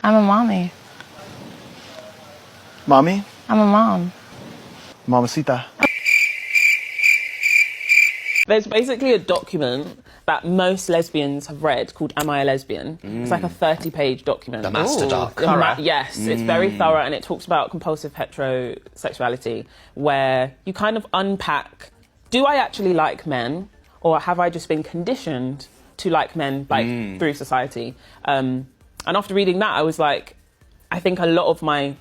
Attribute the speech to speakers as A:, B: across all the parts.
A: I'm a mommy.
B: Mommy?
A: I'm a mom.
B: Mamacita.
C: There's basically a document that most lesbians have read called Am I a Lesbian? It's like a 30-page document.
D: The Masterdoc.
C: Yes, it's very thorough, and it talks about compulsive heterosexuality, where you kind of unpack, do I actually like men, or have I just been conditioned to like men through society? And after reading that, I was like, I think a lot of my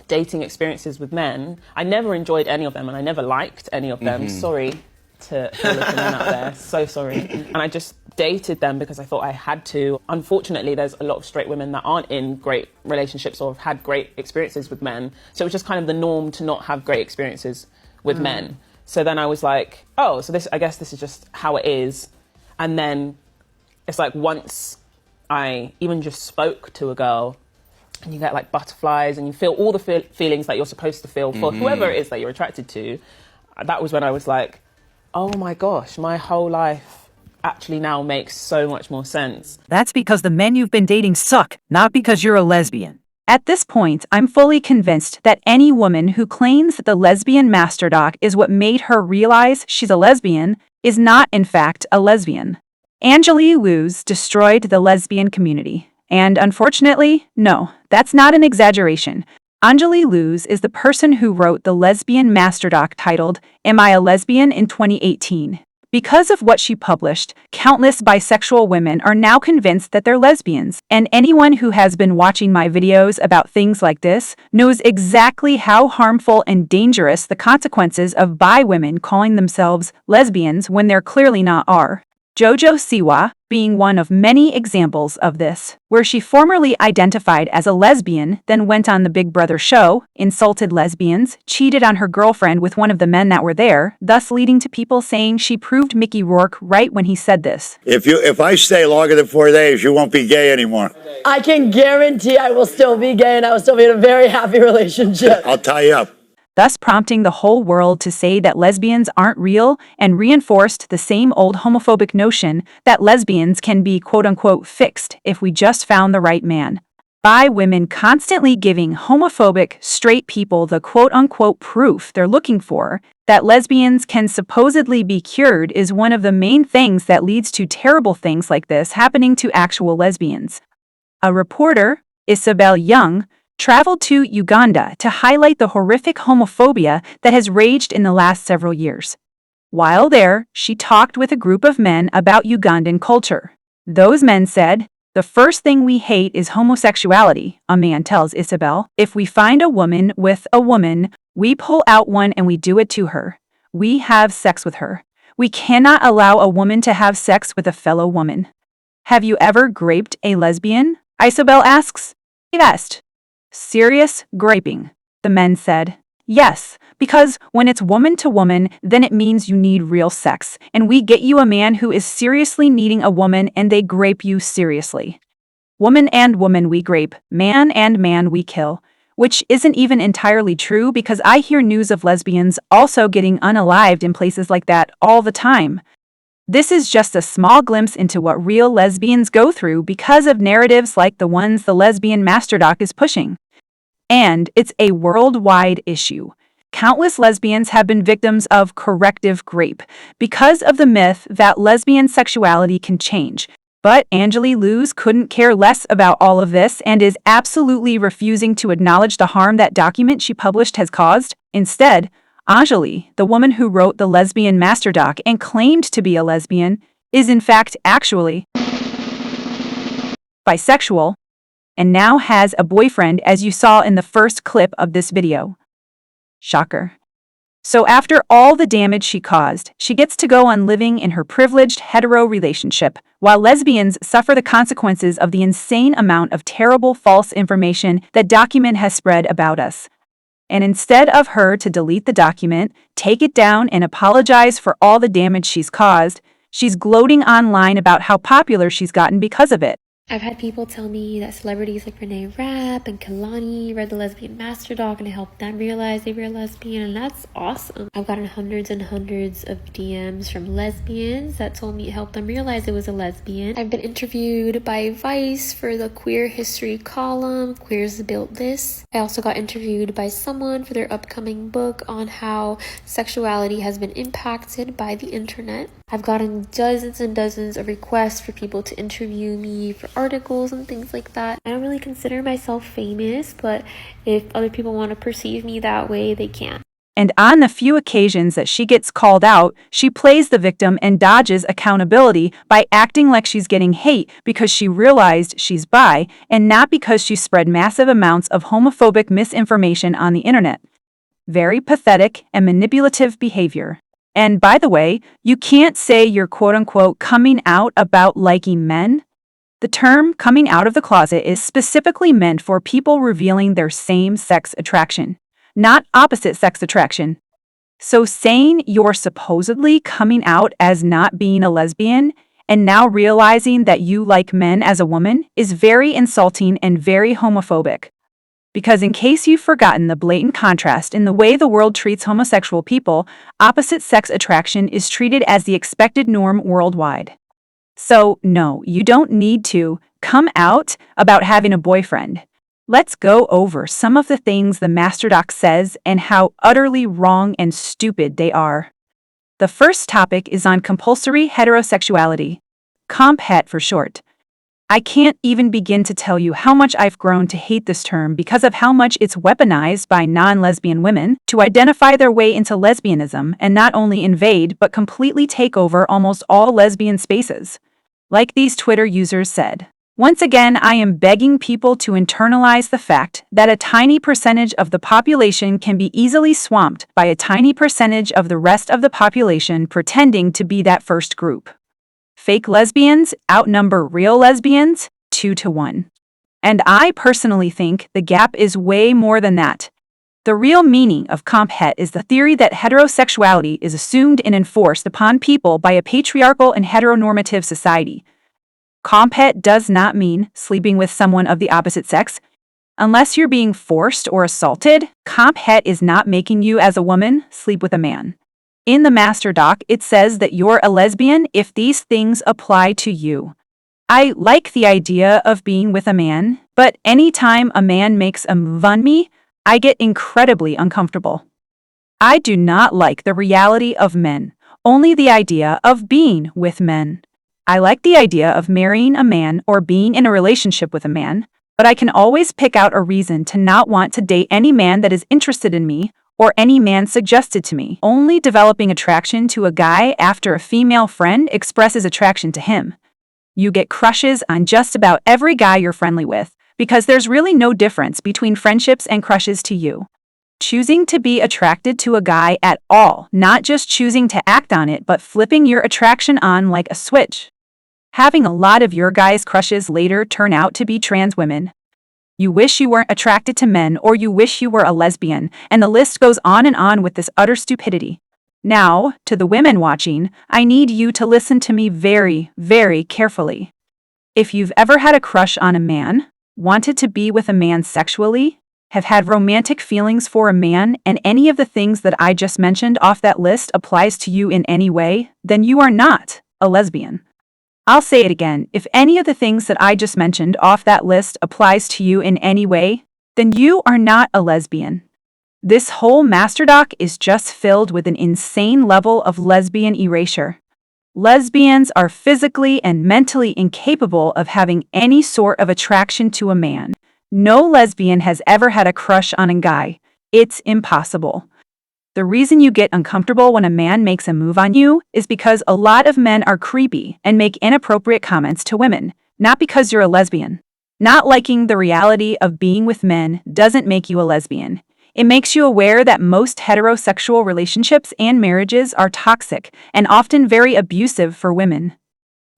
C: dating experiences with men, I never enjoyed any of them, and I never liked any of them. Sorry to all of the men out there, so sorry. And I just dated them because I thought I had to. Unfortunately, there's a lot of straight women that aren't in great relationships or have had great experiences with men. So it was just kind of the norm to not have great experiences with men. So then I was like, oh, so I guess this is just how it is. And then it's like once I even just spoke to a girl, and you get like butterflies and you feel all the feelings that you're supposed to feel for whoever it is that you're attracted to, that was when I was like, oh my gosh, my whole life actually now makes so much more sense.
E: That's because the men you've been dating suck, not because you're a lesbian. At this point, I'm fully convinced that any woman who claims that the Lesbian Masterdoc is what made her realize she's a lesbian is not, in fact, a lesbian. Anjali Luz destroyed the lesbian community. And unfortunately, no, that's not an exaggeration. Anjali Luz is the person who wrote the Lesbian Masterdoc titled, Am I a Lesbian? In 2018. Because of what she published, countless bisexual women are now convinced that they're lesbians, and anyone who has been watching my videos about things like this knows exactly how harmful and dangerous the consequences of bi women calling themselves lesbians when they're clearly not are. Jojo Siwa being one of many examples of this, where she formerly identified as a lesbian, then went on the Big Brother show, insulted lesbians, cheated on her girlfriend with one of the men that were there, thus leading to people saying she proved Mickey Rourke right when he said this.
F: If I stay longer than 4 days, you won't be gay anymore.
G: I can guarantee I will still be gay and I will still be in a very happy relationship.
F: I'll tie you up.
E: Thus prompting the whole world to say that lesbians aren't real and reinforced the same old homophobic notion that lesbians can be quote-unquote fixed if we just found the right man. Bi women constantly giving homophobic, straight people the quote-unquote proof they're looking for that lesbians can supposedly be cured is one of the main things that leads to terrible things like this happening to actual lesbians. A reporter, Isabel Young, traveled to Uganda to highlight the horrific homophobia that has raged in the last several years. While there, she talked with a group of men about Ugandan culture. Those men said, "The first thing we hate is homosexuality," a man tells Isabel. "If we find a woman with a woman, we pull out one and we do it to her. We have sex with her. We cannot allow a woman to have sex with a fellow woman." "Have you ever graped a lesbian?" Isabel asks. Yes. "Serious graping," the men said. "Yes, because when it's woman to woman, then it means you need real sex, and we get you a man who is seriously needing a woman and they grape you seriously. Woman and woman we grape, man and man we kill," which isn't even entirely true because I hear news of lesbians also getting unalived in places like that all the time. This is just a small glimpse into what real lesbians go through because of narratives like the ones the Lesbian Masterdoc is pushing. And it's a worldwide issue. Countless lesbians have been victims of corrective grape because of the myth that lesbian sexuality can change. But Anjali Luz couldn't care less about all of this and is absolutely refusing to acknowledge the harm that document she published has caused. Instead, Anjali, the woman who wrote the Lesbian Masterdoc and claimed to be a lesbian, is in fact actually bisexual, and now has a boyfriend, as you saw in the first clip of this video. Shocker. So after all the damage she caused, she gets to go on living in her privileged hetero relationship, while lesbians suffer the consequences of the insane amount of terrible false information that document has spread about us. And instead of her to delete the document, take it down, and apologize for all the damage she's caused, she's gloating online about how popular she's gotten because of it.
A: I've had people tell me that celebrities like Renee Rapp and Kalani read the Lesbian Masterdoc and it helped them realize they were a lesbian, and that's awesome. I've gotten hundreds and hundreds of DMs from lesbians that told me it helped them realize it was a lesbian. I've been interviewed by Vice for the queer history column, Queers Built This. I also got interviewed by someone for their upcoming book on how sexuality has been impacted by the internet. I've gotten dozens and dozens of requests for people to interview me for articles and things like that. I don't really consider myself famous, but if other people want to perceive me that way, they can.
E: And on the few occasions that she gets called out, she plays the victim and dodges accountability by acting like she's getting hate because she realized she's bi and not because she spread massive amounts of homophobic misinformation on the internet. Very pathetic and manipulative behavior. And by the way, you can't say you're quote-unquote coming out about liking men. The term coming out of the closet is specifically meant for people revealing their same-sex attraction, not opposite-sex attraction. So saying you're supposedly coming out as not being a lesbian and now realizing that you like men as a woman is very insulting and very homophobic. Because in case you've forgotten the blatant contrast in the way the world treats homosexual people, opposite-sex attraction is treated as the expected norm worldwide. So, no, you don't need to come out about having a boyfriend. Let's go over some of the things the Masterdoc says and how utterly wrong and stupid they are. The first topic is on compulsory heterosexuality, comphet for short. I can't even begin to tell you how much I've grown to hate this term because of how much it's weaponized by non-lesbian women to identify their way into lesbianism and not only invade but completely take over almost all lesbian spaces. Like these Twitter users said, once again, I am begging people to internalize the fact that a tiny percentage of the population can be easily swamped by a tiny percentage of the rest of the population pretending to be that first group. Fake lesbians outnumber real lesbians 2-1. And I personally think the gap is way more than that. The real meaning of comphet is the theory that heterosexuality is assumed and enforced upon people by a patriarchal and heteronormative society. Comphet does not mean sleeping with someone of the opposite sex. Unless you're being forced or assaulted, comphet is not making you as a woman sleep with a man. In the Masterdoc, it says that you're a lesbian if these things apply to you. I like the idea of being with a man, but anytime a man makes a move on me, I get incredibly uncomfortable. I do not like the reality of men, only the idea of being with men. I like the idea of marrying a man or being in a relationship with a man, but I can always pick out a reason to not want to date any man that is interested in me or any man suggested to me. Only developing attraction to a guy after a female friend expresses attraction to him. You get crushes on just about every guy you're friendly with, because there's really no difference between friendships and crushes to you. Choosing to be attracted to a guy at all, not just choosing to act on it, but flipping your attraction on like a switch. Having a lot of your guys' crushes later turn out to be trans women. You wish you weren't attracted to men, or you wish you were a lesbian, and the list goes on with this utter stupidity. Now, to the women watching, I need you to listen to me very, very carefully. If you've ever had a crush on a man, wanted to be with a man sexually, have had romantic feelings for a man, and any of the things that I just mentioned off that list applies to you in any way, then you are not a lesbian. I'll say it again, if any of the things that I just mentioned off that list applies to you in any way, then you are not a lesbian. This whole Masterdoc is just filled with an insane level of lesbian erasure. Lesbians are physically and mentally incapable of having any sort of attraction to a man. No lesbian has ever had a crush on a guy. It's impossible. The reason you get uncomfortable when a man makes a move on you is because a lot of men are creepy and make inappropriate comments to women, not because you're a lesbian. Not liking the reality of being with men doesn't make you a lesbian. It makes you aware that most heterosexual relationships and marriages are toxic and often very abusive for women.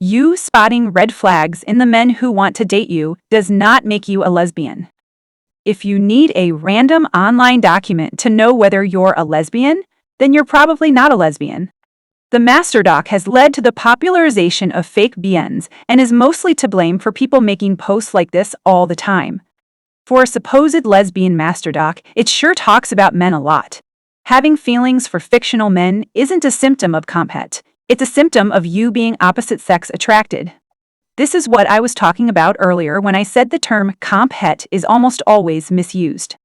E: You spotting red flags in the men who want to date you does not make you a lesbian. If you need a random online document to know whether you're a lesbian, then you're probably not a lesbian. The Masterdoc has led to the popularization of fake BNs and is mostly to blame for people making posts like this all the time. For a supposed lesbian Masterdoc, it sure talks about men a lot. Having feelings for fictional men isn't a symptom of comphet. It's a symptom of you being opposite sex attracted. This is what I was talking about earlier when I said the term comphet is almost always misused.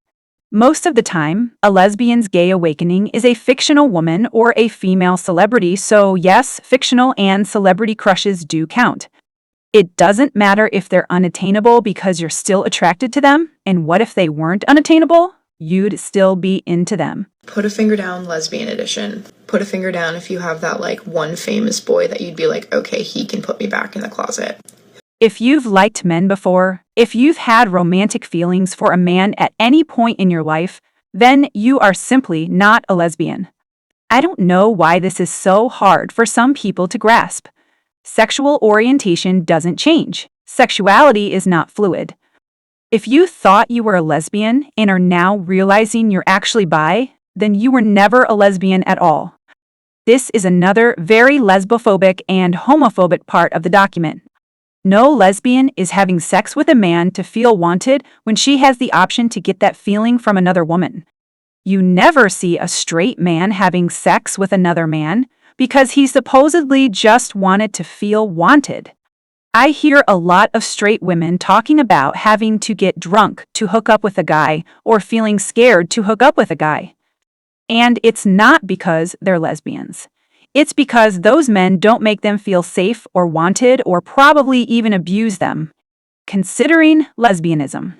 E: Most of the time, a lesbian's gay awakening is a fictional woman or a female celebrity, so yes, fictional and celebrity crushes do count. It doesn't matter if they're unattainable because you're still attracted to them, and what if they weren't unattainable? You'd still be into them.
D: Put a finger down, lesbian edition. Put a finger down if you have that like one famous boy that you'd be like, okay, he can put me back in the closet.
E: If you've liked men before, if you've had romantic feelings for a man at any point in your life, then you are simply not a lesbian. I don't know why this is so hard for some people to grasp. Sexual orientation doesn't change. Sexuality is not fluid. If you thought you were a lesbian and are now realizing you're actually bi, then you were never a lesbian at all. This is another very lesbophobic and homophobic part of the document. No lesbian is having sex with a man to feel wanted when she has the option to get that feeling from another woman. You never see a straight man having sex with another man because he supposedly just wanted to feel wanted. I hear a lot of straight women talking about having to get drunk to hook up with a guy or feeling scared to hook up with a guy. And it's not because they're lesbians. It's because those men don't make them feel safe or wanted or probably even abuse them. Considering lesbianism.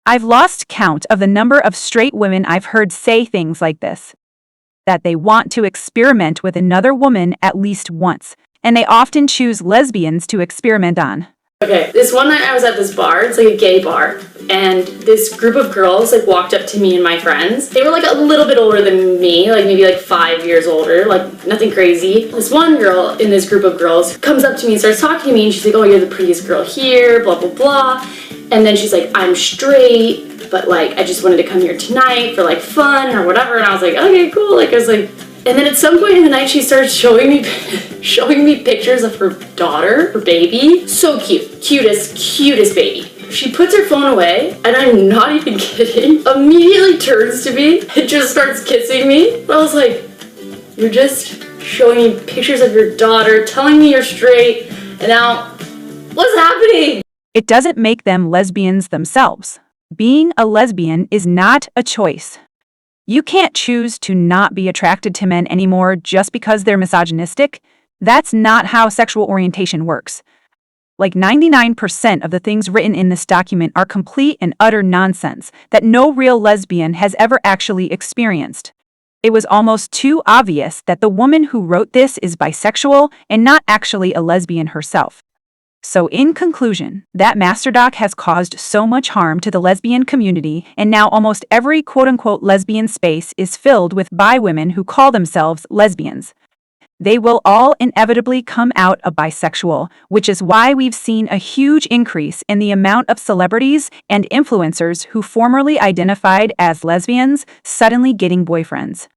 E: I've lost count of the number of straight women I've heard say things like this. That they want to experiment with another woman at least once, and they often choose lesbians to experiment on.
H: Okay, this one night I was at this bar, it's like a gay bar, and this group of girls like walked up to me and my friends. They were like a little bit older than me, like maybe like 5 years older, like nothing crazy. This one girl in this group of girls comes up to me and starts talking to me, and she's like, oh, you're the prettiest girl here, blah, blah, blah. And then she's like, I'm straight, but like I just wanted to come here tonight for like fun or whatever. And I was like, okay, cool. Like I was like, and then at some point in the night, she starts showing me pictures of her daughter, her baby. So cute. Cutest baby. She puts her phone away, and I'm not even kidding, immediately turns to me and just starts kissing me. I was like, you're just showing me pictures of your daughter, telling me you're straight, and now, what's happening?
E: It doesn't make them lesbians themselves. Being a lesbian is not a choice. You can't choose to not be attracted to men anymore just because they're misogynistic. That's not how sexual orientation works. Like 99% of the things written in this document are complete and utter nonsense that no real lesbian has ever actually experienced. It was almost too obvious that the woman who wrote this is bisexual and not actually a lesbian herself. So in conclusion, that Masterdoc has caused so much harm to the lesbian community, and now almost every quote-unquote lesbian space is filled with bi women who call themselves lesbians. They will all inevitably come out a bisexual, which is why we've seen a huge increase in the amount of celebrities and influencers who formerly identified as lesbians suddenly getting boyfriends.